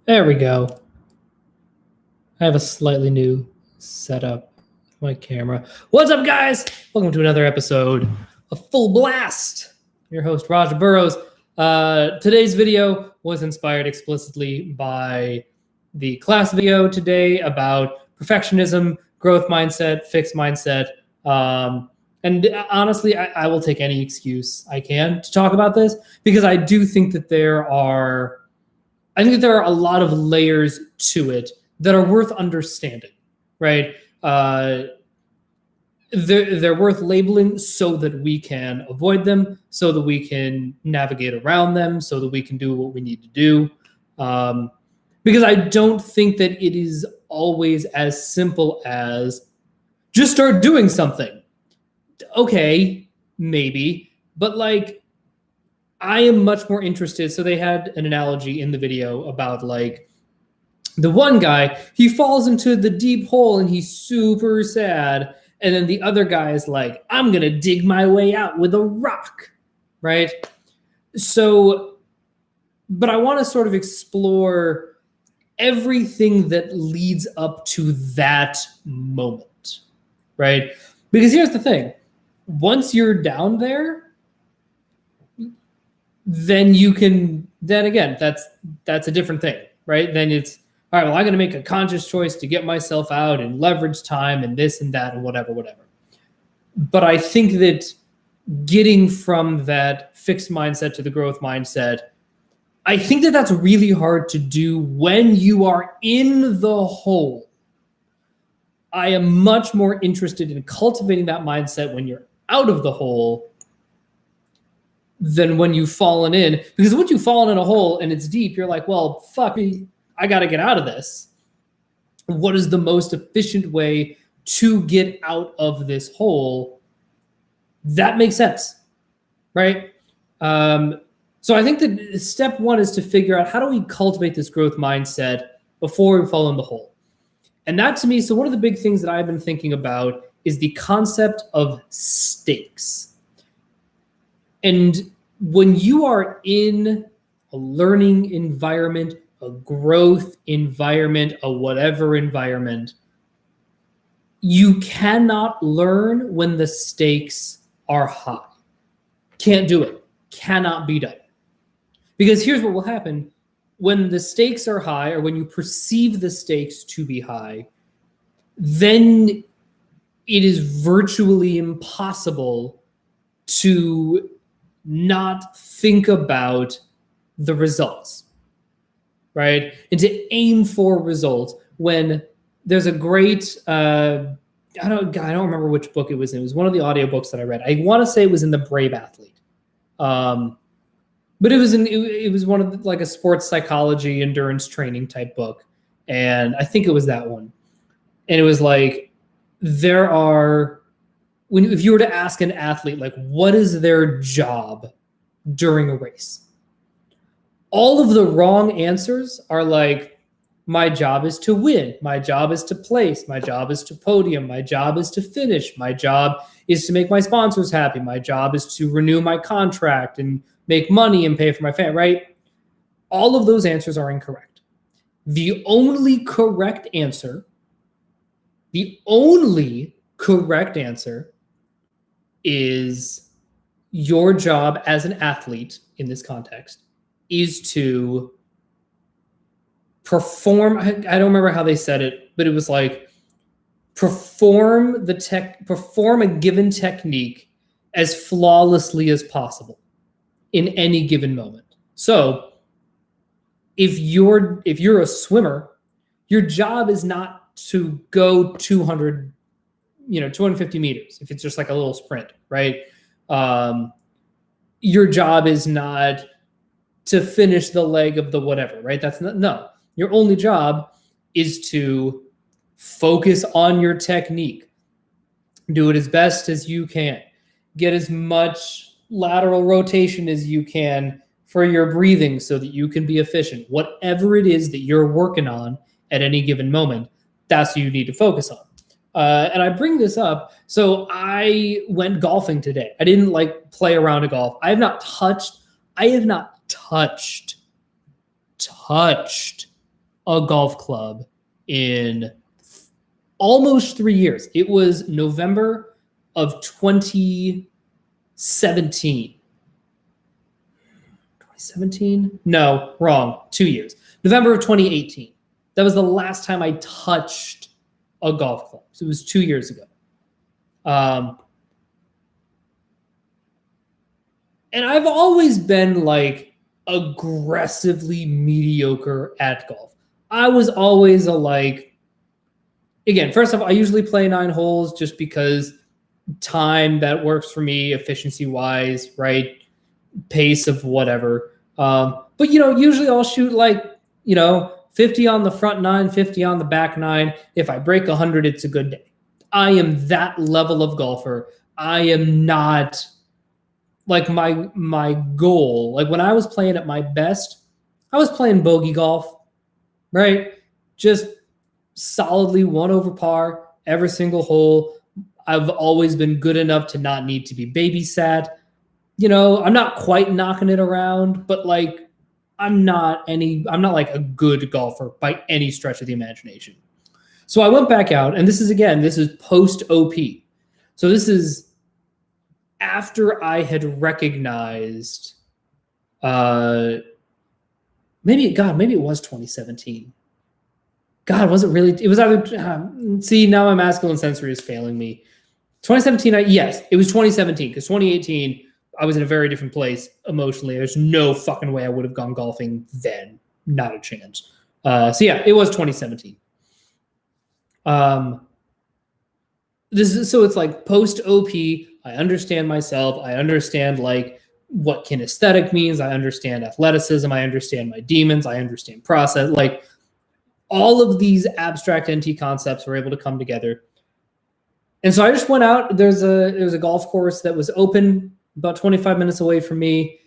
There we go. I have a slightly new setup with my camera. What's up, guys? Welcome to another episode of Full Blast. I'm your host, Raj Burrows. Today's video was inspired explicitly by the class video today about perfectionism, growth mindset, fixed mindset. And honestly, I will take any excuse I can to talk about this because I do think that there are a lot of layers to it that are worth understanding, right? They're worth labeling so that we can avoid them, so that we can navigate around them, so that we can do what we need to do. Because I don't think that it is always as simple as just start doing something. Okay, maybe, but like, I am much more interested. So they had an analogy in the video about like the one guy, he falls into the deep hole and he's super sad. And then the other guy is like, I'm going to dig my way out with a rock, right? So, but I want to sort of explore everything that leads up to that moment, right? Because here's the thing. Once you're down there, then again, that's a different thing, right? Then it's, all right, well, I'm going to make a conscious choice to get myself out and leverage time and this and that and whatever. But I think that getting from that fixed mindset to the growth mindset, I think that that's really hard to do when you are in the hole. I am much more interested in cultivating that mindset when you're out of the hole than when you've fallen in. Because once you've fallen in a hole and it's deep, you're like, well, fuck me, I got to get out of this. What is the most efficient way to get out of this hole? That makes sense, right? So I think that step one is to figure out, how do we cultivate this growth mindset before we fall in the hole? And that, to me, so one of the big things that I've been thinking about is the concept of stakes. And when you are in a learning environment, a growth environment, a whatever environment, you cannot learn when the stakes are high. Can't do it. Cannot be done. Because here's what will happen. When the stakes are high, or when you perceive the stakes to be high, then it is virtually impossible to not think about the results, right? And to aim for results when there's a great, I don't remember which book it was in. It was one of the audiobooks that I read. I want to say it was in The Brave Athlete. But it was one of like a sports psychology, endurance training type book. And I think it was that one. And it was like, if you were to ask an athlete, like, what is their job during a race? All of the wrong answers are like, my job is to win. My job is to place. My job is to podium. My job is to finish. My job is to make my sponsors happy. My job is to renew my contract and make money and pay for my family, right? All of those answers are incorrect. The only correct answer is your job as an athlete in this context is to perform. I don't remember how they said it, but it was like perform a given technique as flawlessly as possible in any given moment. So if you're a swimmer, your job is not to go 250 meters, if it's just like a little sprint, right? Your job is not to finish the leg of the whatever, right? No. Your only job is to focus on your technique. Do it as best as you can. Get as much lateral rotation as you can for your breathing so that you can be efficient. Whatever it is that you're working on at any given moment, that's what you need to focus on. And I bring this up. So I went golfing today. I didn't like play around a golf. I have not touched touched a golf club in almost 3 years. It was November of 2017. 2017? No, wrong. 2 years. November of 2018. That was the last time I touched a golf club. So it was 2 years ago. And I've always been like aggressively mediocre at golf. I was always a like, again, first off, I usually play 9 holes just because time that works for me, efficiency wise, right? Pace of whatever. But, usually I'll shoot like, 50 on the front 9, 50 on the back 9. If I break 100, it's a good day. I am that level of golfer. I am not like my goal. Like when I was playing at my best, I was playing bogey golf, right? Just solidly 1 over par every single hole. I've always been good enough to not need to be babysat. I'm not quite knocking it around, but like I'm not like a good golfer by any stretch of the imagination. So I went back out, and this is post OP. So this is after I had recognized, maybe it was 2017. God, was it really? It was either, see, now my masculine sensory is failing me. 2017, yes, it was 2017, because 2018, I was in a very different place emotionally. There's no fucking way I would have gone golfing then. Not a chance. So yeah, it was 2017. So it's like post OP. I understand myself. I understand like what kinesthetic means. I understand athleticism. I understand my demons. I understand process. Like all of these abstract NT concepts were able to come together. And so I just went out. There was a golf course that was open about 25 minutes away from me,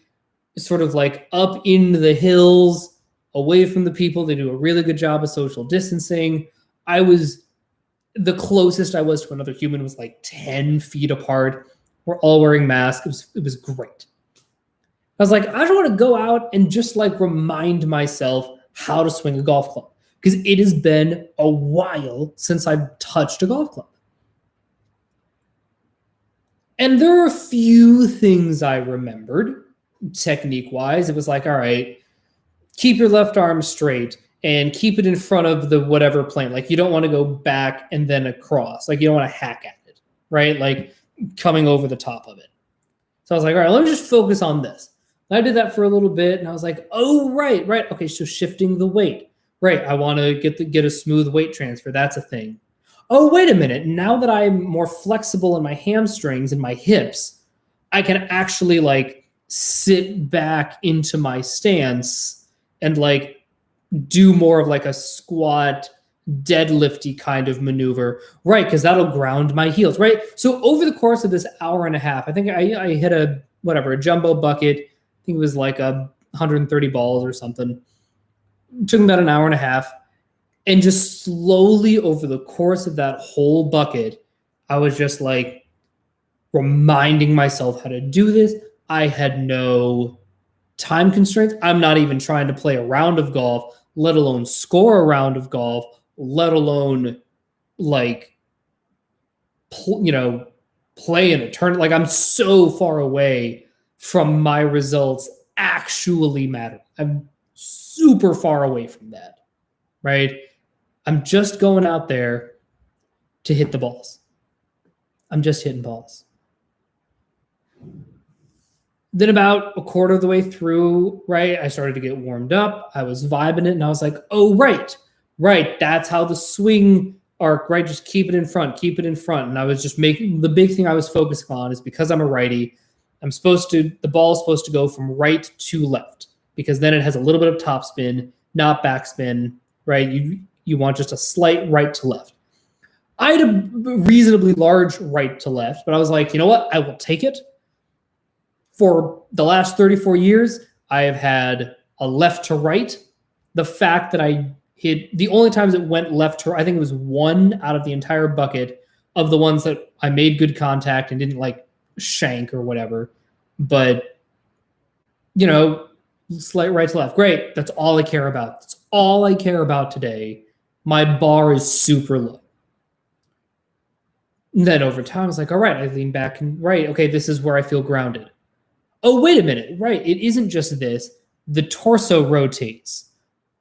sort of like up in the hills, away from the people. They do a really good job of social distancing. The closest I was to another human was like 10 feet apart. We're all wearing masks. It was great. I was like, I just want to go out and just like remind myself how to swing a golf club, because it has been a while since I've touched a golf club. And there are a few things I remembered technique-wise. It was like, all right, keep your left arm straight and keep it in front of the whatever plane. Like you don't want to go back and then across. Like you don't want to hack at it, right? Like coming over the top of it. So I was like, all right, let me just focus on this. And I did that for a little bit, and I was like, oh, right. Okay, so shifting the weight. Right, I want to get a smooth weight transfer. That's a thing. Oh, wait a minute. Now that I'm more flexible in my hamstrings and my hips, I can actually like sit back into my stance and like do more of like a squat, deadlifty kind of maneuver, right? Because that'll ground my heels, right? So over the course of this hour and a half, I think I hit a jumbo bucket. I think it was like 130 balls or something. It took me about an hour and a half. And just slowly over the course of that whole bucket, I was just like reminding myself how to do this. I had no time constraints. I'm not even trying to play a round of golf, let alone score a round of golf, let alone like, play in a tournament. Like I'm so far away from my results actually matter. I'm super far away from that, right? I'm just going out there to hit the balls. I'm just hitting balls. Then about a quarter of the way through, right, I started to get warmed up. I was vibing it, and I was like, oh, right. That's how the swing arc, right? Just keep it in front. And I was just making, the big thing I was focusing on is because I'm a righty, the ball is supposed to go from right to left, because then it has a little bit of top spin, not back spin, right? You want just a slight right to left. I had a reasonably large right to left, but I was like, you know what? I will take it. For the last 34 years, I have had a left to right. The fact that I hit, the only times it went left to right, I think it was one out of the entire bucket of the ones that I made good contact and didn't like shank or whatever. But, slight right to left. Great. That's all I care about. That's all I care about today. My bar is super low. And then over time, it's like, all right, I lean back and right. Okay, this is where I feel grounded. Oh, wait a minute. Right. It isn't just this. The torso rotates.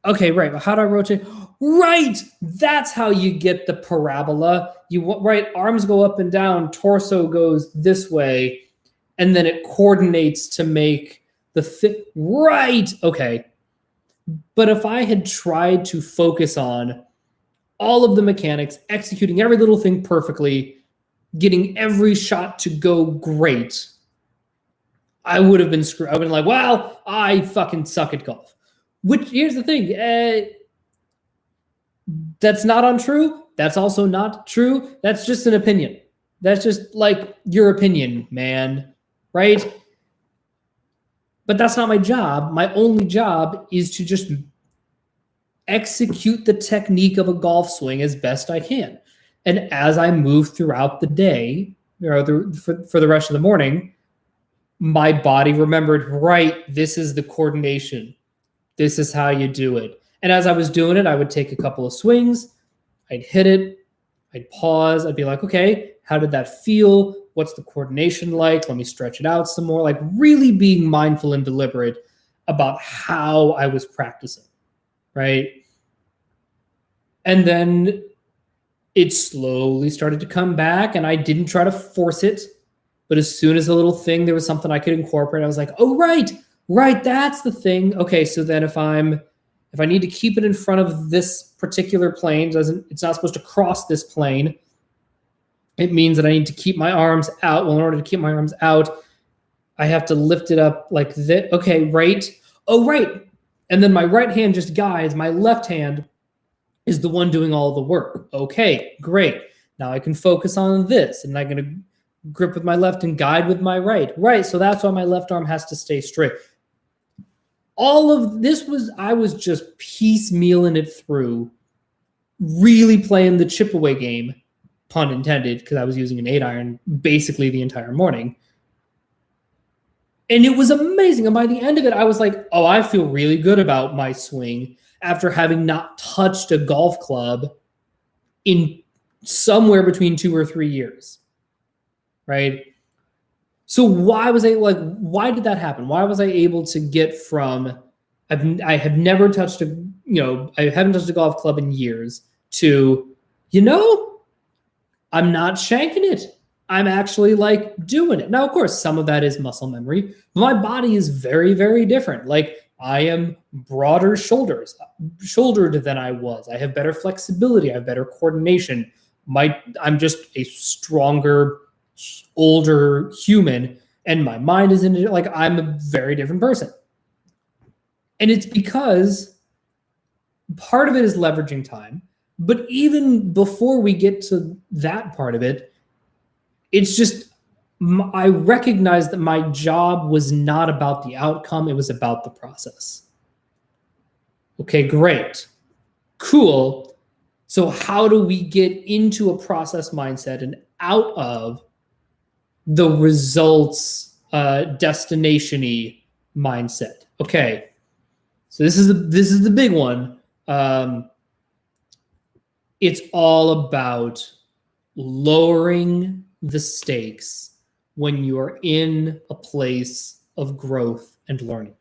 Okay, right. How do I rotate? Right. That's how you get the parabola. Right. Arms go up and down. Torso goes this way. And then it coordinates to make the fit. Right. Okay. But if I had tried to focus on all of the mechanics, executing every little thing perfectly, getting every shot to go great, I would have been screwed. I would have been like, well, I fucking suck at golf. Which, here's the thing. That's not untrue. That's also not true. That's just an opinion. That's just like your opinion, man. Right? But that's not my job. My only job is to just execute the technique of a golf swing as best I can. And as I move throughout the day, for the rest of the morning, my body remembered, right, this is the coordination. This is how you do it. And as I was doing it, I would take a couple of swings. I'd hit it. I'd pause. I'd be like, okay, how did that feel? What's the coordination like? Let me stretch it out some more. Like really being mindful and deliberate about how I was practicing, right? And then it slowly started to come back, and I didn't try to force it. But as soon as the little thing, there was something I could incorporate, I was like, oh, right, that's the thing. Okay, so then if I need to keep it in front of this particular plane, it's not supposed to cross this plane. It means that I need to keep my arms out. Well, in order to keep my arms out, I have to lift it up like this. Okay, right. Oh, right. And then my right hand just guides. My left hand is the one doing all the work. Okay, great. Now I can focus on this, and I'm going to grip with my left and guide with my right. Right, so that's why my left arm has to stay straight. All of this I was just piecemealing it through, really playing the chip away game, pun intended, because I was using an 8-iron basically the entire morning. And it was amazing. And by the end of it, I was like, oh, I feel really good about my swing after having not touched a golf club in somewhere between 2 or 3 years. Right? So why did that happen? Why was I able to get from I have never touched I haven't touched a golf club in years to, I'm not shanking it. I'm actually like doing it. Now, of course, some of that is muscle memory. My body is very, very different. Like I am broader shouldered than I was. I have better flexibility. I have better coordination. I'm just a stronger, older human, and my mind is like I'm a very different person. And it's because part of it is leveraging time. But even before we get to that part of it, it's just I recognized that my job was not about the outcome. It was about the process. Okay, great. Cool. So how do we get into a process mindset and out of the results destination-y mindset? Okay. So this is the big one. It's all about lowering the stakes when you are in a place of growth and learning.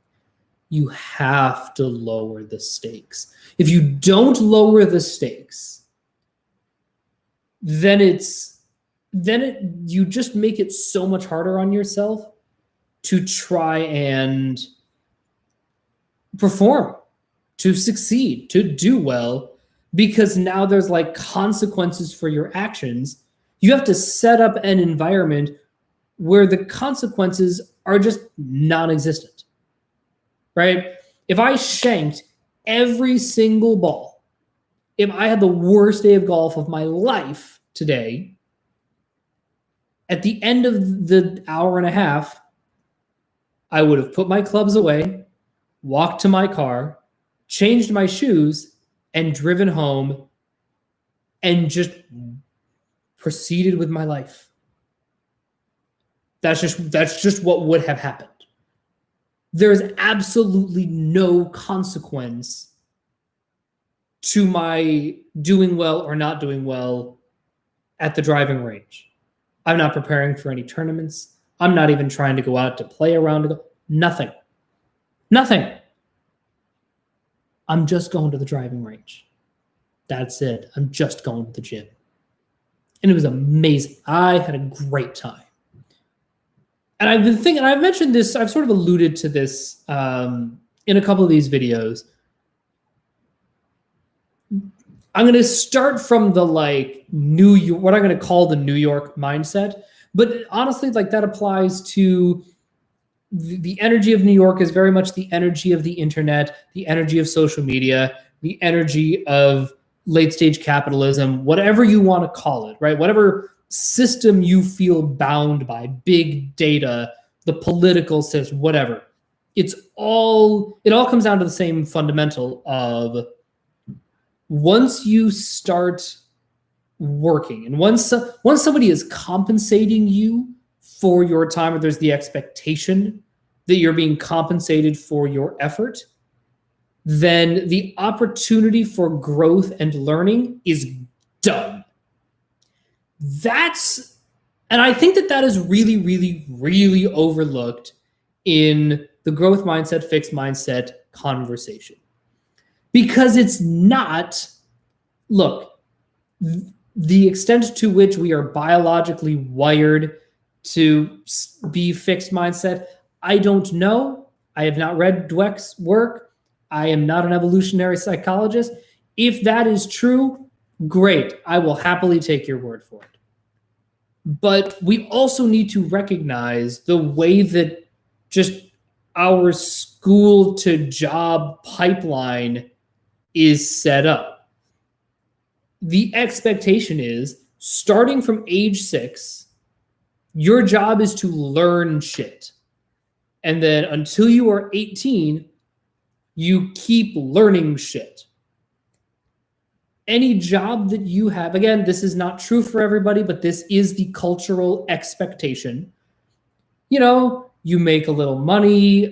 You have to lower the stakes. If you don't lower the stakes, then you just make it so much harder on yourself to try and perform, to succeed, to do well, because now there's like consequences for your actions. You have to set up an environment where the consequences are just non-existent, right? If I shanked every single ball, if I had the worst day of golf of my life today, at the end of the hour and a half, I would have put my clubs away, walked to my car, changed my shoes, and driven home and just proceeded with my life. That's just what would have happened. there's absolutely no consequence to my doing well or not doing well at the driving range. I'm not preparing for any tournaments. I'm not even trying to go out to play around. Nothing. Nothing. I'm just going to the driving range. That's it. I'm just going to the gym. And it was amazing. I had a great time. And I've been thinking, I've mentioned this, I've sort of alluded to this in a couple of these videos. I'm going to start from the like New York, what I'm going to call the New York mindset. But honestly, like that applies to the energy of New York is very much the energy of the internet, the energy of social media, the energy of late stage capitalism, whatever you want to call it, right? Whatever system you feel bound by, big data, the political system, whatever. It all comes down to the same fundamental of once you start working and once somebody is compensating you for your time, or there's the expectation that you're being compensated for your effort, then the opportunity for growth and learning is done. And I think that is really, really, really overlooked in the growth mindset, fixed mindset conversation. Because it's not, look, the extent to which we are biologically wired to be fixed mindset, I don't know. I have not read Dweck's work. I am not an evolutionary psychologist. If that is true, great. I will happily take your word for it. But we also need to recognize the way that just our school to job pipeline is set up. The expectation is starting from age 6, your job is to learn shit. And then until you are 18, you keep learning shit. Any job that you have, again, this is not true for everybody, but this is the cultural expectation. You make a little money,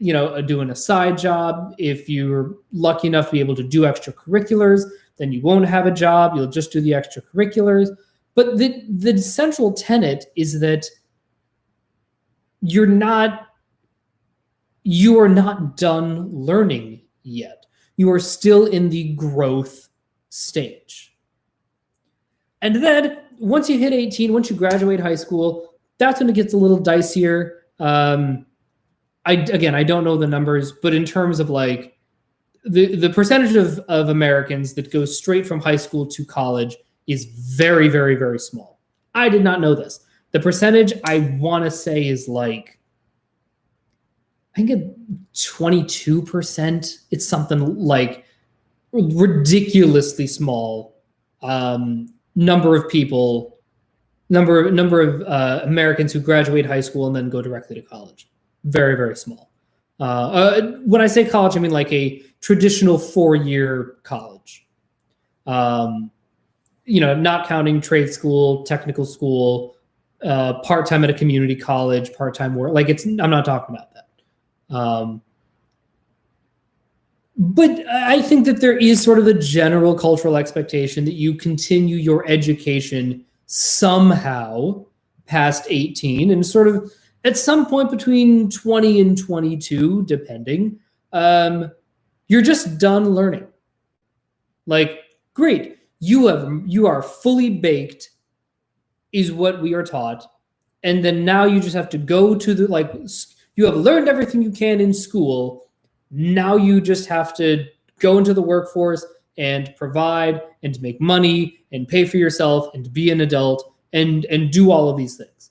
doing a side job. If you're lucky enough to be able to do extracurriculars, then you won't have a job. You'll just do the extracurriculars. But the central tenet is that you are not done learning yet. You are still in the growth stage. And then once you hit 18, once you graduate high school, that's when it gets a little dicier. I don't know the numbers, but in terms of like the percentage of Americans that go straight from high school to college is very, very, very small. I did not know this. The percentage I want to say is like, I think 22%. It's something like ridiculously small number of Americans who graduate high school and then go directly to college. Very, very small. When I say college, I mean like a traditional 4-year college. Not counting trade school, technical school, part-time at a community college, part-time work. I'm not talking about that. But I think that there is sort of a general cultural expectation that you continue your education somehow past 18 and sort of at some point between 20 and 22, depending, you're just done learning. Like, great, you are fully baked is what we are taught. And then now you just have to go to you have learned everything you can in school. Now you just have to go into the workforce and provide and to make money and pay for yourself and to be an adult and do all of these things.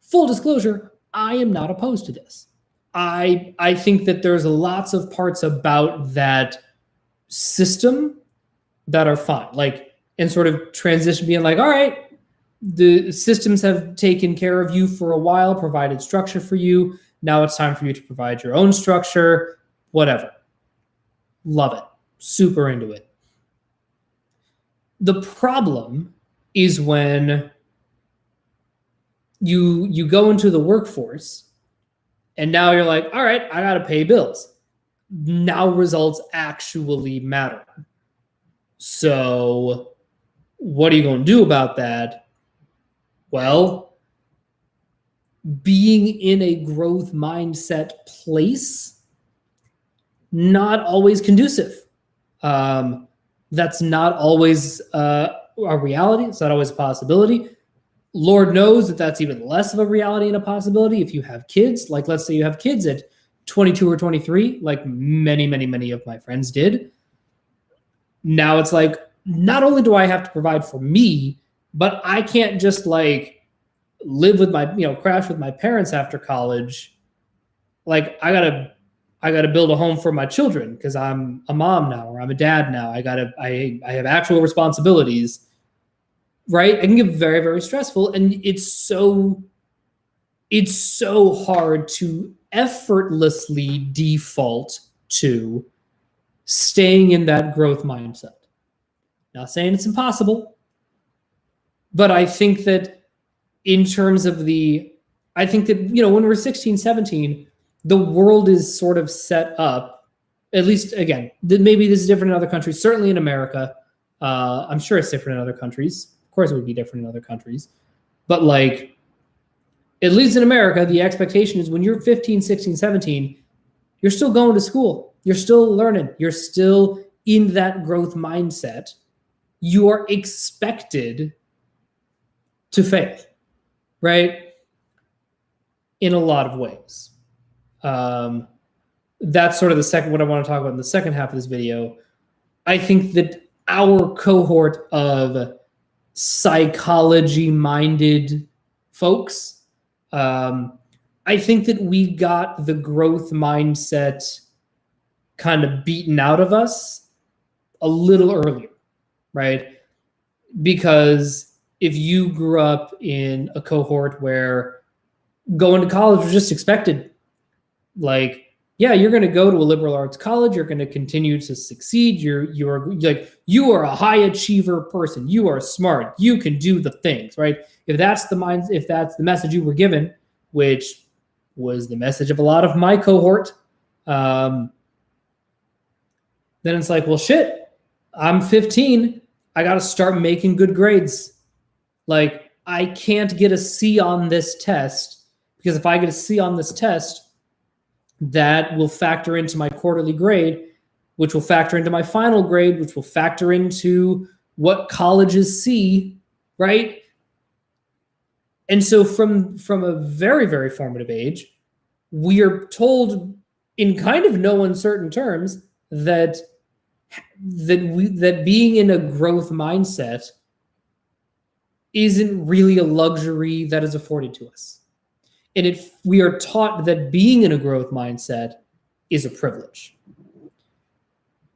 Full disclosure, I am not opposed to this. I think that there's lots of parts about that system that are fine. And sort of transition being like, all right, the systems have taken care of you for a while, provided structure for you. Now it's time for you to provide your own structure, whatever. Love it. Super into it. The problem is when you go into the workforce And now you're like, all right, I got to pay bills. Now results actually matter. So what are you going to do about that? Well, being in a growth mindset place, not always conducive. That's not always a reality. It's not always a possibility. Lord knows that that's even less of a reality and a possibility if you have kids. Like, let's say you have kids at 22 or 23, like many of my friends did. Now it's like, not only do I have to provide for me, but I can't just like live with my, crash with my parents after college. Like, I gotta build a home for my children because I'm a mom now, or I'm a dad now. I have actual responsibilities. Right? It can get very, very stressful. And it's so hard to effortlessly default to staying in that growth mindset. Not saying it's impossible, but I think that in terms of I think that, when we're 16, 17, the world is sort of set up, at least, again, maybe this is different in other countries, certainly in America. I'm sure it's different in other countries. Of course, it would be different in other countries. But like, at least in America, the expectation is when you're 15, 16, 17, you're still going to school. You're still learning. You're still in that growth mindset. You are expected to fail, right? In a lot of ways. That's sort of what I want to talk about in the second half of this video. I think that our cohort of psychology-minded folks, I think that we got the growth mindset kind of beaten out of us a little earlier, right? Because if you grew up in a cohort where going to college was just expected, like, yeah, you're going to go to a liberal arts college. You're going to continue to succeed. You are a high achiever person. You are smart. You can do the things, right? If that's the message you were given, which was the message of a lot of my cohort, then it's like, well, shit, I'm 15. I got to start making good grades. Like, I can't get a C on this test because if I get a C on this test, that will factor into my quarterly grade, which will factor into my final grade, which will factor into what colleges see, right? And so from a very, very formative age, we are told in kind of no uncertain terms that being in a growth mindset isn't really a luxury that is afforded to us. And we are taught that being in a growth mindset is a privilege.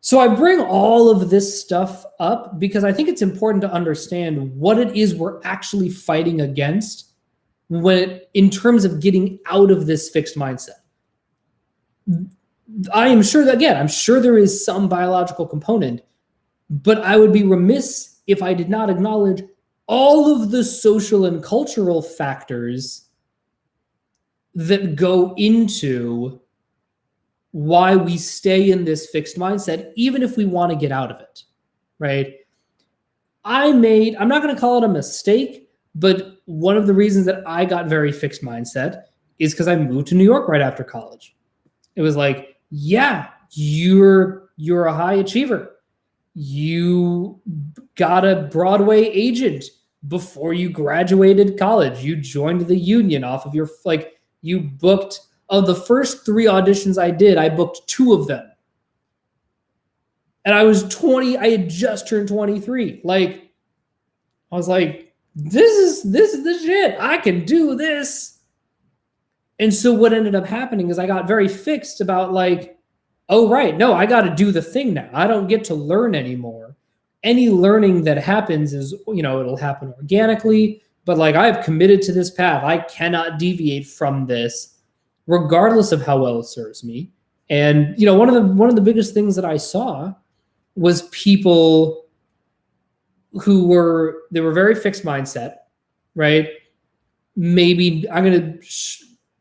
So I bring all of this stuff up because I think it's important to understand what it is we're actually fighting against in terms of getting out of this fixed mindset. I am sure that, again, I'm sure there is some biological component, but I would be remiss if I did not acknowledge all of the social and cultural factors that go into why we stay in this fixed mindset, even if we want to get out of it, right? I'm not going to call it a mistake, but one of the reasons that I got very fixed mindset is because I moved to New York right after college. It was like, yeah, you're a high achiever. You got a Broadway agent before you graduated college. You joined the union off of your, you booked, of the first 3 auditions I did, I booked 2 of them. And I was 20, I had just turned 23. Like, I was like, this is the shit. I can do this. And so what ended up happening is I got very fixed about like, oh, right, no, I got to do the thing now. I don't get to learn anymore. Any learning that happens is, it'll happen organically. But like, I have committed to this path. I cannot deviate from this, regardless of how well it serves me. And one of the biggest things that I saw was people who were very fixed mindset, right? Maybe I'm gonna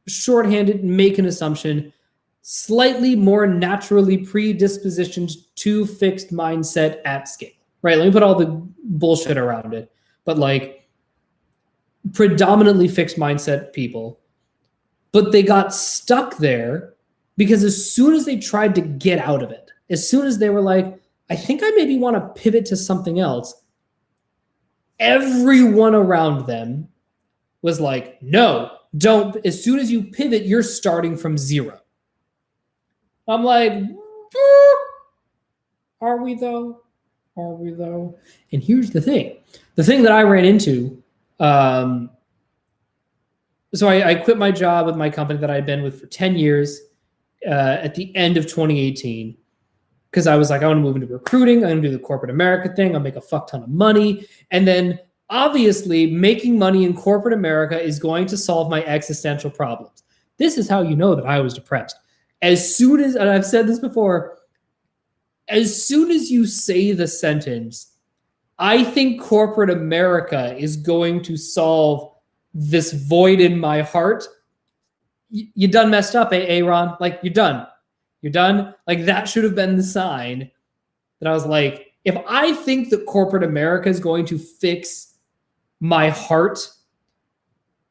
shorthanded, make an assumption, slightly more naturally predispositioned to fixed mindset at scale, right? Let me put all the bullshit around it, but like predominantly fixed mindset people, but they got stuck there because as soon as they tried to get out of it, as soon as they were like, I think I maybe want to pivot to something else, everyone around them was like, no, don't. As soon as you pivot, you're starting from zero. I'm like, are we though? Are we though? And here's the thing. The thing that I ran into, so I quit my job with my company that I'd been with for 10 years at the end of 2018 because I was like, I want to move into recruiting. I'm going to do the corporate America thing. I'll make a fuck ton of money. And then obviously making money in corporate America is going to solve my existential problems. This is how you know that I was depressed. As soon as, and I've said this before, as soon as you say the sentence, I think corporate America is going to solve this void in my heart, you done messed up, Ron? Like, you're done. You're done. Like, that should have been the sign that I was like, if I think that corporate America is going to fix my heart,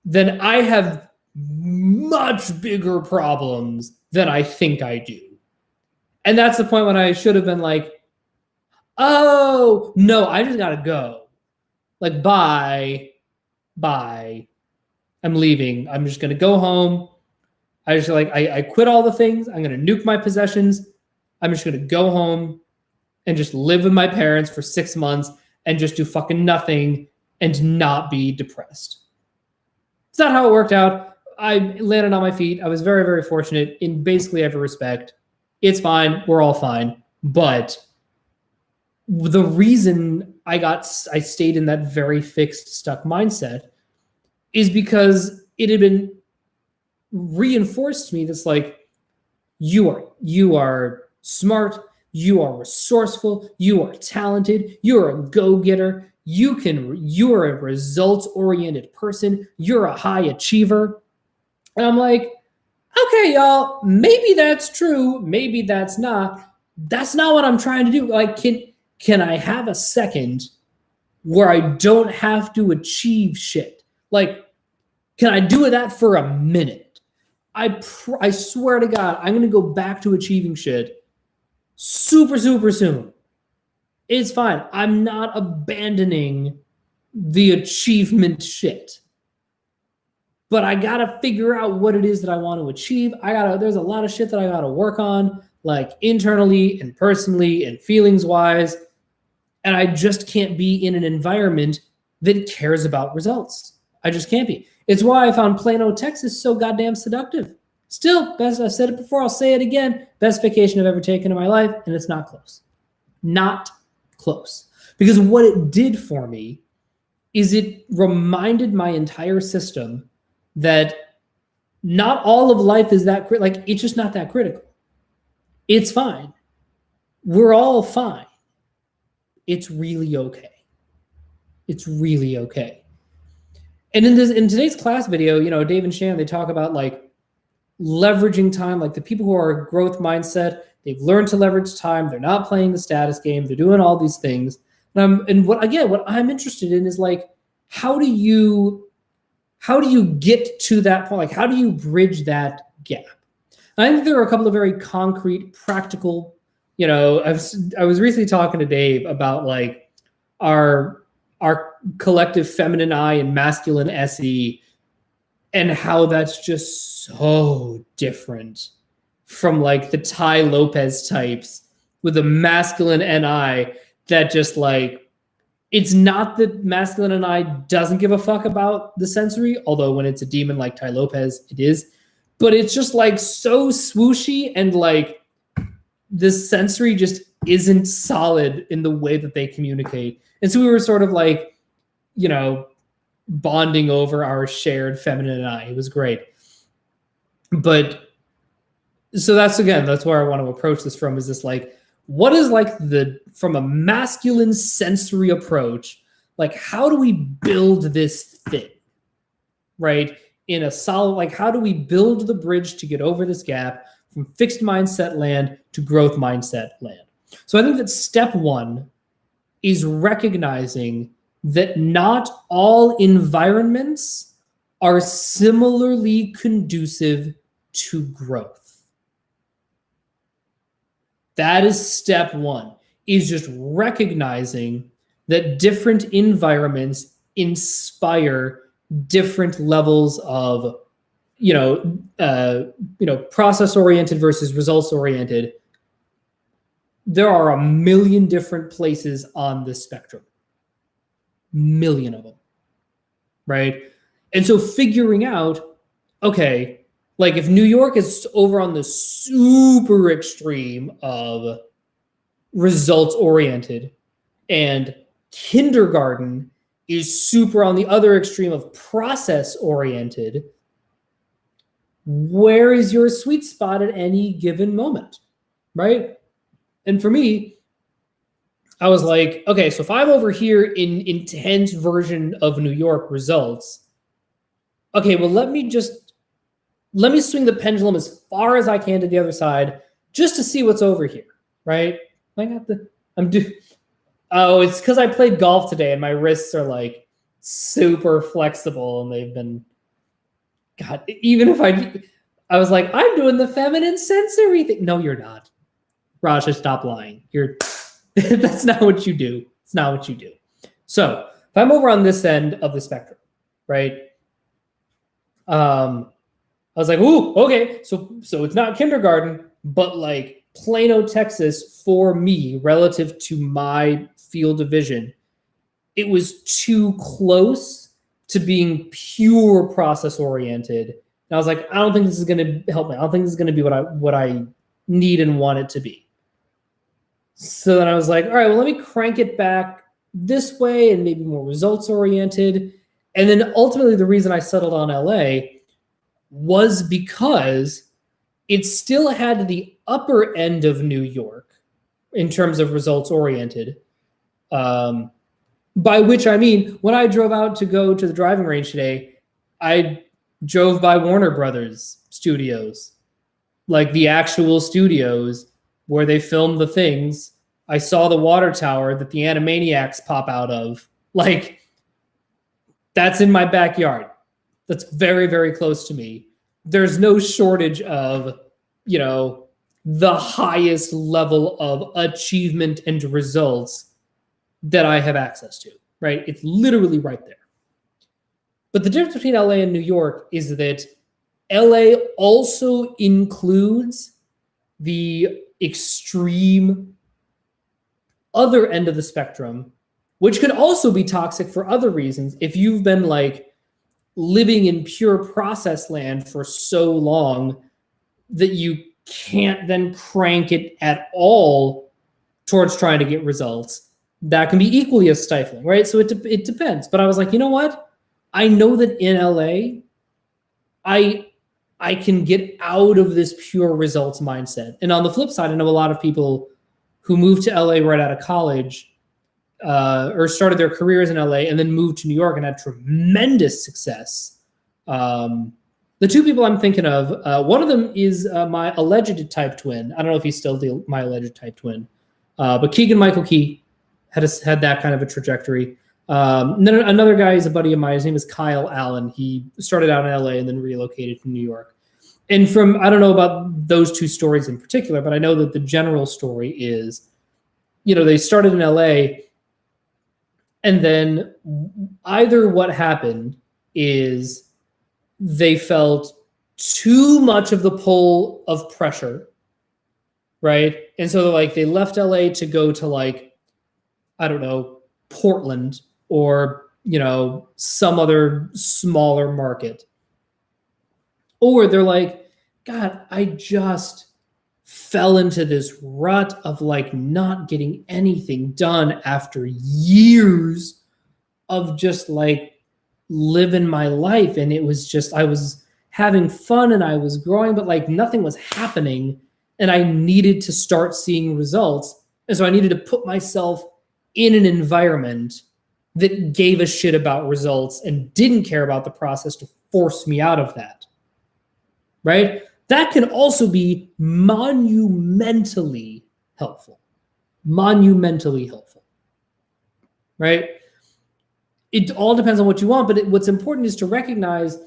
then I have much bigger problems than I think I do. And that's the point when I should have been like, oh, no, I just got to go. Like, bye. I'm leaving. I'm just going to go home. I quit all the things. I'm going to nuke my possessions. I'm just going to go home and just live with my parents for 6 months and just do fucking nothing and not be depressed. It's not how it worked out. I landed on my feet. I was very, very fortunate in basically every respect. It's fine. We're all fine. But the reason I stayed in that very fixed, stuck mindset is because it had been reinforced to me that's like, you are smart, you are resourceful, you are talented, you're a go-getter, you're a results-oriented person, you're a high achiever. And I'm like, okay, y'all, maybe that's true, maybe that's not. That's not what I'm trying to do. Like, can I have a second where I don't have to achieve shit? Like, can I do that for a minute? I swear to God, I'm going to go back to achieving shit super, super soon. It's fine. I'm not abandoning the achievement shit. But I got to figure out what it is that I want to achieve. There's a lot of shit that I got to work on, like internally and personally and feelings-wise. And I just can't be in an environment that cares about results. I just can't be. It's why I found Plano, Texas so goddamn seductive. Still, best, I've said it before, I'll say it again, best vacation I've ever taken in my life, and it's not close. Not close. Because what it did for me is it reminded my entire system that not all of life is that like, it's just not that critical. It's fine. We're all fine. It's really okay. It's really okay. And in today's class video, Dave and Shannon, they talk about like leveraging time, like the people who are a growth mindset, they've learned to leverage time. They're not playing the status game. They're doing all these things. What I'm interested in is like, how do you get to that point? Like, how do you bridge that gap? And I think there are a couple of very concrete, practical, I was recently talking to Dave about like our collective feminine I and masculine SE and how that's just so different from like the Ty Lopez types with the masculine NI that just like, it's not that masculine NI doesn't give a fuck about the sensory, although when it's a demon like Ty Lopez, it is, but it's just like so swooshy and like the sensory just isn't solid in the way that they communicate. And so we were sort of like, bonding over our shared feminine I. It was great. But so that's where I want to approach this from, is this like, what is like from a masculine sensory approach, like how do we build this thing, right? in a solid, like, how do we build the bridge to get over this gap from fixed mindset land to growth mindset land? So I think that step one is recognizing that not all environments are similarly conducive to growth. That is step one, is just recognizing that different environments inspire different levels of, process-oriented versus results-oriented. There are a million different places on this spectrum. Million of them, right? And so figuring out, okay, like if New York is over on the super extreme of results-oriented and kindergarten is super on the other extreme of process-oriented, where is your sweet spot at any given moment, right? And for me, I was like, okay, so if I'm over here in intense version of New York results, okay, well, let me swing the pendulum as far as I can to the other side just to see what's over here, right? It's because I played golf today and my wrists are like super flexible and they've been, God, even if I was like, I'm doing the feminine sensory thing. No, you're not. Raja, stop lying. That's not what you do. It's not what you do. So if I'm over on this end of the spectrum, right? I was like, ooh, okay. So it's not kindergarten, but like Plano, Texas, for me, relative to my field of vision, it was too close to being pure process oriented. And I was like, I don't think this is going to help me. I don't think this is going to be what I need and want it to be. So then I was like, all right, well, let me crank it back this way and maybe more results oriented. And then ultimately the reason I settled on LA was because it still had the upper end of New York in terms of results oriented. By which I mean, when I drove out to go to the driving range today, I drove by Warner Brothers studios, like the actual studios where they filmed the things. I saw the water tower that the Animaniacs pop out of. Like, that's in my backyard. That's very, very close to me. There's no shortage of, the highest level of achievement and results that I have access to, right? It's literally right there. But the difference between LA and New York is that LA also includes the extreme other end of the spectrum, which could also be toxic for other reasons. If you've been like living in pure process land for so long that you can't then crank it at all towards trying to get results, that can be equally as stifling, right? So it depends. But I was like, you know what? I know that in LA, I can get out of this pure results mindset. And on the flip side, I know a lot of people who moved to LA right out of college or started their careers in LA and then moved to New York and had tremendous success. The two people I'm thinking of, one of them is my alleged type twin. I don't know if he's still my alleged type twin, but Keegan-Michael Key had that kind of a trajectory. Then another guy is a buddy of mine. His name is Kyle Allen. He started out in LA and then relocated to New York. And I don't know about those two stories in particular, but I know that the general story is, they started in LA and then either what happened is they felt too much of the pull of pressure, right? And so they left LA to go to I don't know, Portland or, some other smaller market. Or they're like, God, I just fell into this rut of not getting anything done after years of just living my life. And it was just, I was having fun and I was growing, but nothing was happening. And I needed to start seeing results. And so I needed to put myself in an environment that gave a shit about results and didn't care about the process to force me out of that, right? That can also be monumentally helpful. Monumentally helpful, right? It all depends on what you want, but what's important is to recognize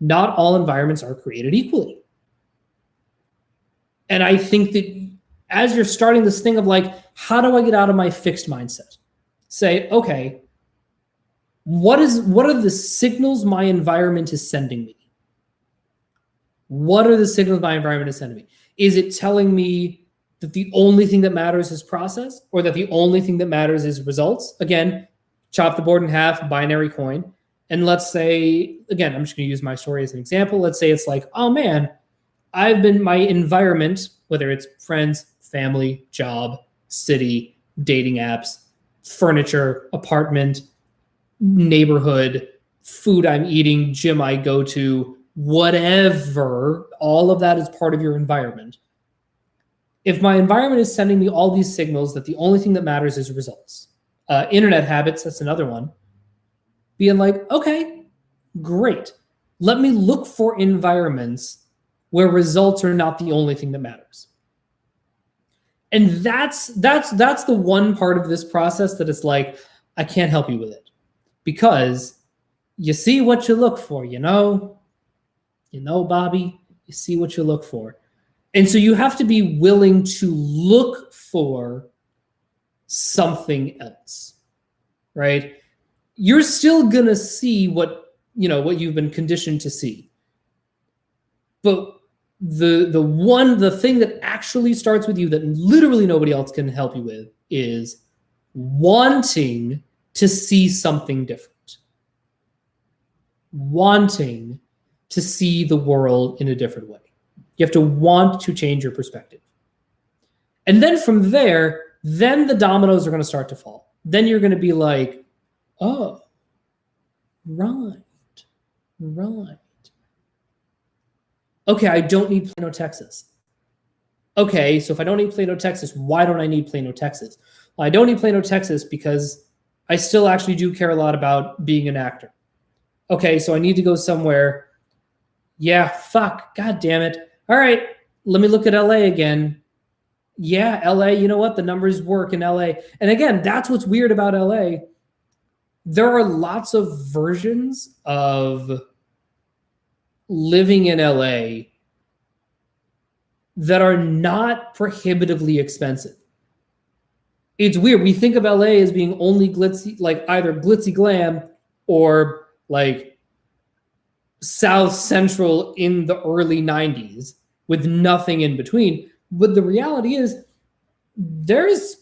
not all environments are created equally. And I think that as you're starting this thing of like, how do I get out of my fixed mindset? Say, okay, what are the signals my environment is sending me? What are the signals my environment is sending me? Is it telling me that the only thing that matters is process, or that the only thing that matters is results? Again, chop the board in half, binary coin. And let's say, again, I'm just going to use my story as an example. Let's say it's like, oh man, my environment, whether it's friends, family, job, city, dating apps, furniture, apartment, neighborhood, food I'm eating, gym I go to, whatever, all of that is part of your environment. If my environment is sending me all these signals that the only thing that matters is results, internet habits, that's another one, being like, okay, great. Let me look for environments where results are not the only thing that matters. And that's the one part of this process that it's like, I can't help you with it, because you see what you look for, Bobby, you see what you look for. And so you have to be willing to look for something else, right? You're still going to see what you've been conditioned to see. But the thing that actually starts with you that literally nobody else can help you with is wanting to see something different. Wanting to see the world in a different way. You have to want to change your perspective. And then from there, then the dominoes are going to start to fall. Then you're going to be like, oh, right. Okay, I don't need Plano, Texas. Okay, so if I don't need Plano, Texas, why don't I need Plano, Texas? Well, I don't need Plano, Texas because I still actually do care a lot about being an actor. Okay, so I need to go somewhere. Yeah, fuck, god damn it. All right, let me look at LA again. Yeah, LA, you know what? The numbers work in LA. And again, that's what's weird about LA. There are lots of versions of living in LA that are not prohibitively expensive. It's weird. We think of LA as being only glitzy, like either glitzy glam or like South Central in the early 90s with nothing in between. But the reality is there's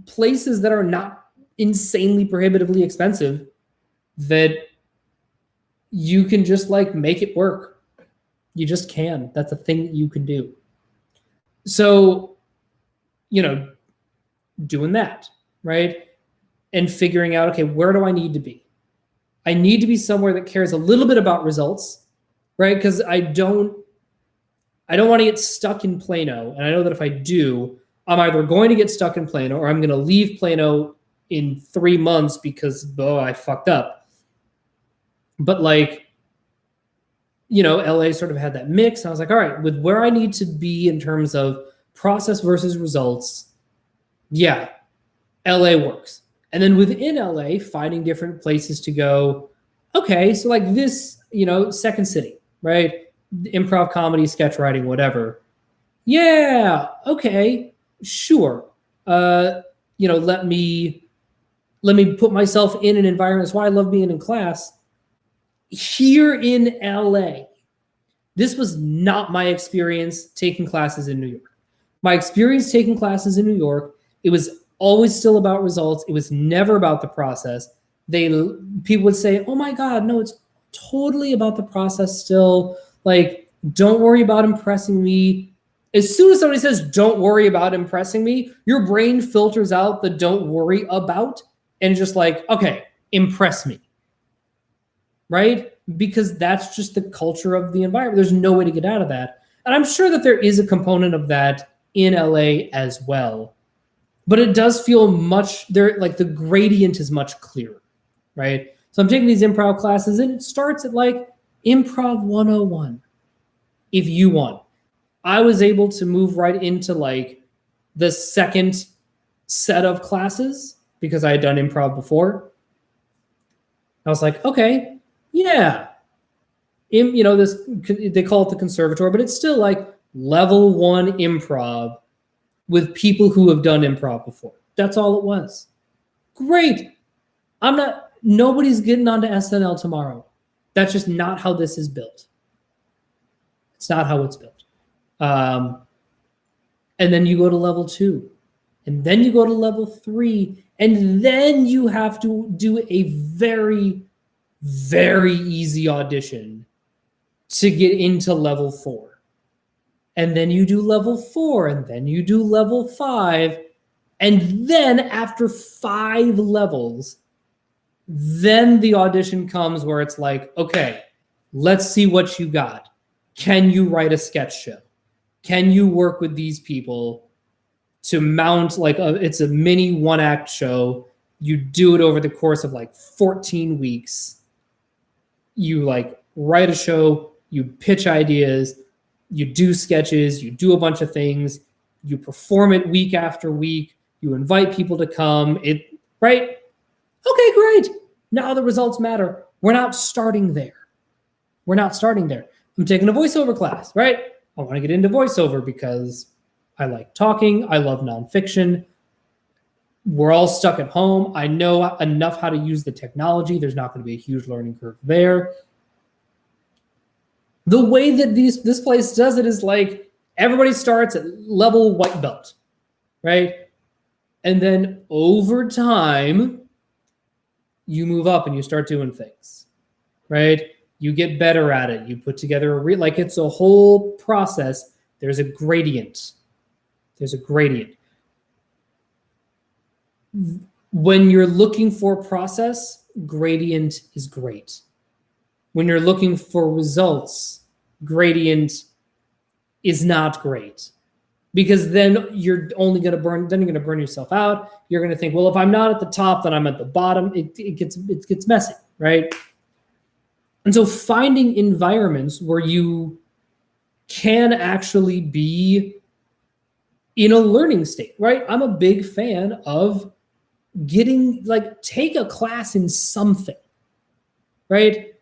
places that are not insanely prohibitively expensive that you can just like make it work. You just can. That's a thing that you can do. So, doing that, right? And figuring out, okay, where do I need to be? I need to be somewhere that cares a little bit about results, right? Because I don't want to get stuck in Plano. And I know that if I do, I'm either going to get stuck in Plano or I'm going to leave Plano in 3 months because, I fucked up. But LA sort of had that mix. And I was like, all right, with where I need to be in terms of process versus results, yeah, LA works. And then within LA, finding different places to go. Okay, so like this, Second City, right? Improv comedy, sketch writing, whatever. Yeah, okay, sure. Let me put myself in an environment. That's why I love being in class. Here in LA, this was not my experience taking classes in New York. My experience taking classes in New York, it was always still about results. It was never about the process. People would say, oh my God, no, it's totally about the process still. Like, don't worry about impressing me. As soon as somebody says, don't worry about impressing me, your brain filters out the don't worry about and just like, okay, impress me. Right? Because that's just the culture of the environment. There's no way to get out of that. And I'm sure that there is a component of that in LA as well. But it does feel the gradient is much clearer, right? So I'm taking these improv classes and it starts at like, Improv 101 if you want. I was able to move right into like the second set of classes because I had done improv before. I was like, okay, yeah. This, they call it the conservatory, but it's still like level 1 improv with people who have done improv before. That's all it was. Great. Nobody's getting onto SNL tomorrow. That's just not how this is built. It's not how it's built. And then you go to level 2, and then you go to level 3, and then you have to do a very, very easy audition to get into level 4. And then you do level 4, and then you do level 5. And then after 5 levels, then the audition comes where it's like, okay, let's see what you got. Can you write a sketch show? Can you work with these people to mount it's a mini 1-act show. You do it over the course of like 14 weeks. You like write a show, you pitch ideas, you do sketches, you do a bunch of things, you perform it week after week, you invite people to come, right? Okay, great. Now the results matter. We're not starting there. I'm taking a voiceover class, right? I want to get into voiceover because I like talking. I love nonfiction. We're all stuck at home. I know enough how to use the technology. There's not going to be a huge learning curve there. The way that this place does it is like everybody starts at level white belt, right? And then over time, you move up and you start doing things, right? You get better at it. You put together like it's a whole process. There's a gradient. When you're looking for process, gradient is great. When you're looking for results, gradient is not great. Because then you're only going to burn yourself out. You're going to think, well, if I'm not at the top, then I'm at the bottom. It gets messy, right? And so finding environments where you can actually be in a learning state, right? I'm a big fan of take a class in something, right?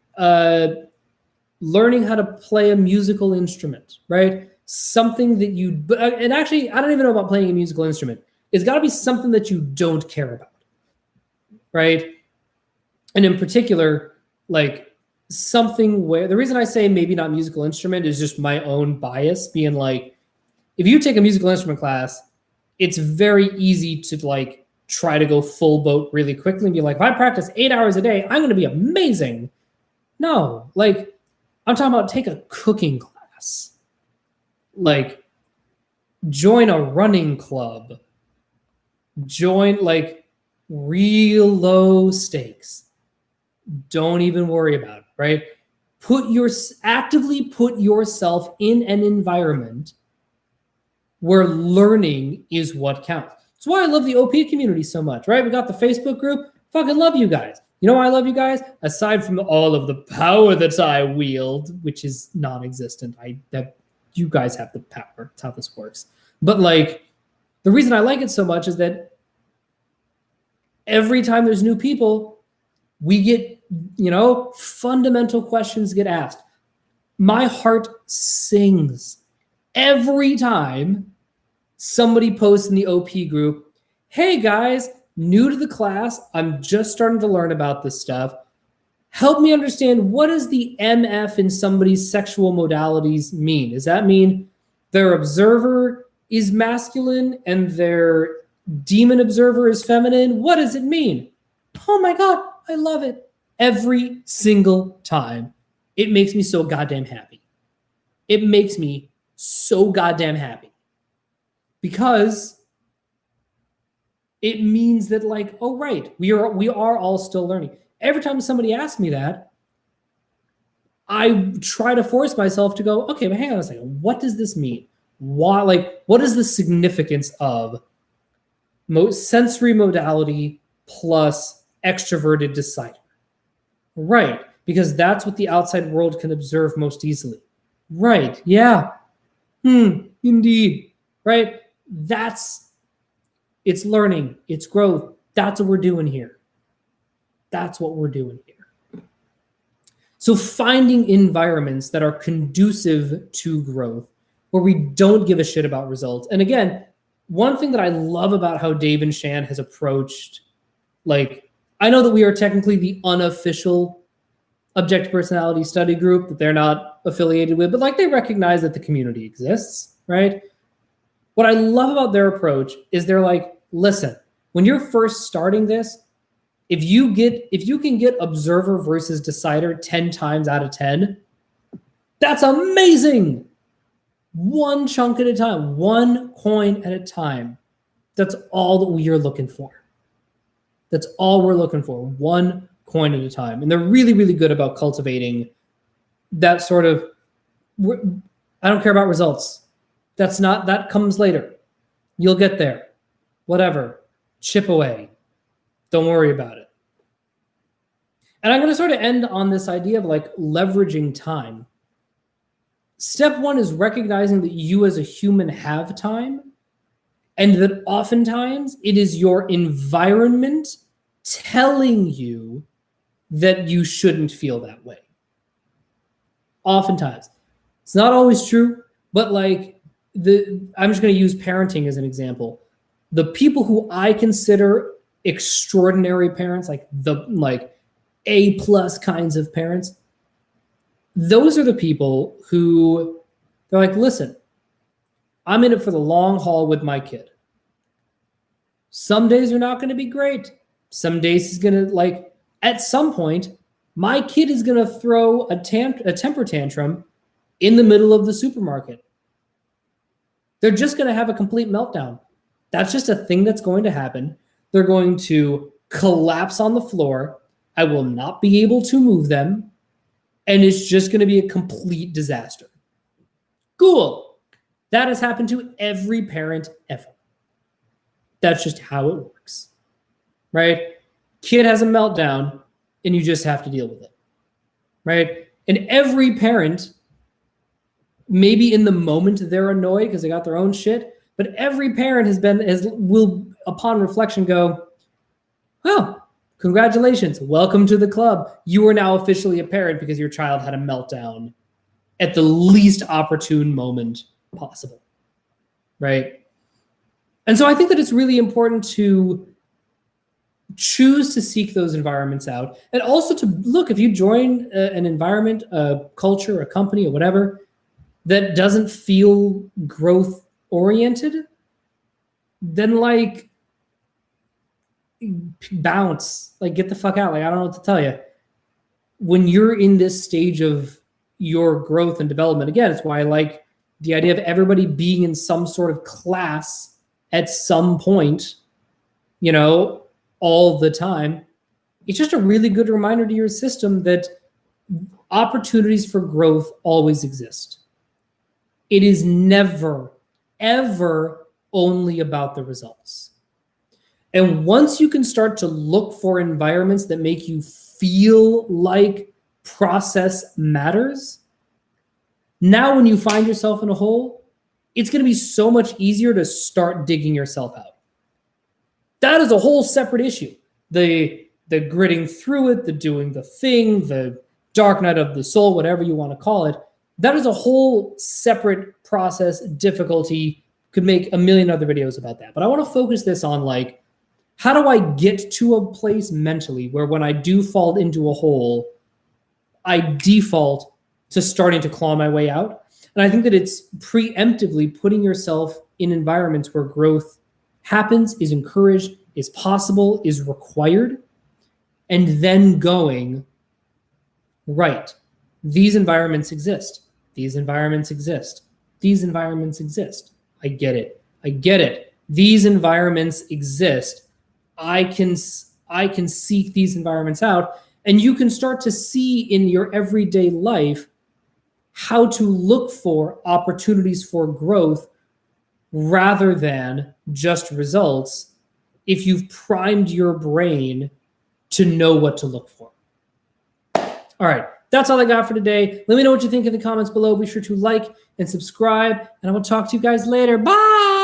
Learning how to play a musical instrument, right? Something that and actually, I don't even know about playing a musical instrument. It's got to be something that you don't care about, right? And in particular, like something where the reason I say maybe not musical instrument is just my own bias being like, if you take a musical instrument class, it's very easy to like try to go full boat really quickly and be like, if I practice 8 hours a day, I'm going to be amazing. No, like I'm talking about take a cooking class, like join a running club, join like real low stakes. Don't even worry about it, right? Actively put yourself in an environment where learning is what counts. That's why I love the OP community so much, right? We got the Facebook group. Fucking love you guys. You know why I love you guys? Aside from all of the power that I wield, which is non-existent. You guys have the power. That's how this works. But like, the reason I like it so much is that every time there's new people, we get, fundamental questions get asked. My heart sings every time somebody posts in the OP group, hey guys, new to the class, I'm just starting to learn about this stuff. Help me understand, what does the MF in somebody's sexual modalities mean? Does that mean their observer is masculine and their demon observer is feminine? What does it mean? Oh my God, I love it. Every single time. It makes me so goddamn happy. It makes me so goddamn happy. Because it means that like, oh right, we are all still learning. Every time somebody asks me that, I try to force myself to go, okay, but hang on a second. What does this mean? Why? Like, what is the significance of sensory modality plus extroverted decider? Right. because that's what the outside world can observe most easily. Right. Yeah. Indeed. Right. It's learning. It's growth. That's what we're doing here. That's what we're doing here. So finding environments that are conducive to growth, where we don't give a shit about results. And again, one thing that I love about how Dave and Shan has approached, like, I know that we are technically the unofficial objective personality study group that they're not affiliated with, but like they recognize that the community exists, right? What I love about their approach is they're like, listen, when you're first starting this, if you can get observer versus decider 10 times out of 10, that's amazing. One chunk at a time, one coin at a time. That's all that we are looking for. That's all we're looking for, one coin at a time. And they're really, really good about cultivating that sort of, I don't care about results. That comes later. You'll get there. Whatever. Chip away. Don't worry about it. And I'm going to sort of end on this idea of like leveraging time. Step one is recognizing that you as a human have time, and that oftentimes it is your environment telling you that you shouldn't feel that way. Oftentimes. It's not always true, but like I'm just going to use parenting as an example. The people who I consider extraordinary parents, like A+ kinds of parents, those are the people who they're like, listen, I'm in it for the long haul with my kid. Some days are not going to be great. Some days he's going to, like, at some point, my kid is going to throw a temper tantrum in the middle of the supermarket. They're just going to have a complete meltdown. That's just a thing that's going to happen. They're going to collapse on the floor. I will not be able to move them. And it's just going to be a complete disaster. Cool. That has happened to every parent ever. That's just how it works. Right? Kid has a meltdown, and you just have to deal with it. Right? And every parent, maybe in the moment they're annoyed because they got their own shit, but every parent will, upon reflection, go, well, congratulations. Welcome to the club. You are now officially a parent because your child had a meltdown at the least opportune moment possible. Right? And so I think that it's really important to choose to seek those environments out, and also to look, if you join an environment, a culture, a company, or whatever, that doesn't feel growth oriented, then like bounce, like get the fuck out. Like, I don't know what to tell you. When you're in this stage of your growth and development, again, it's why I like the idea of everybody being in some sort of class at some point, you know, all the time. It's just a really good reminder to your system that opportunities for growth always exist. It is never, ever only about the results. And once you can start to look for environments that make you feel like process matters, now when you find yourself in a hole, it's going to be so much easier to start digging yourself out. That is a whole separate issue. The gritting through it, the doing the thing, the dark night of the soul, whatever you want to call it, that is a whole separate process, difficulty. Could make a million other videos about that. But I want to focus this on, like, how do I get to a place mentally where when I do fall into a hole, I default to starting to claw my way out? And I think that it's preemptively putting yourself in environments where growth happens, is encouraged, is possible, is required, and then going, right, these environments exist. These environments exist. These environments exist. I get it. I get it. These environments exist. I can seek these environments out, and you can start to see in your everyday life how to look for opportunities for growth rather than just results if you've primed your brain to know what to look for. All right. That's all I got for today. Let me know what you think in the comments below. Be sure to like and subscribe, and I will talk to you guys later. Bye.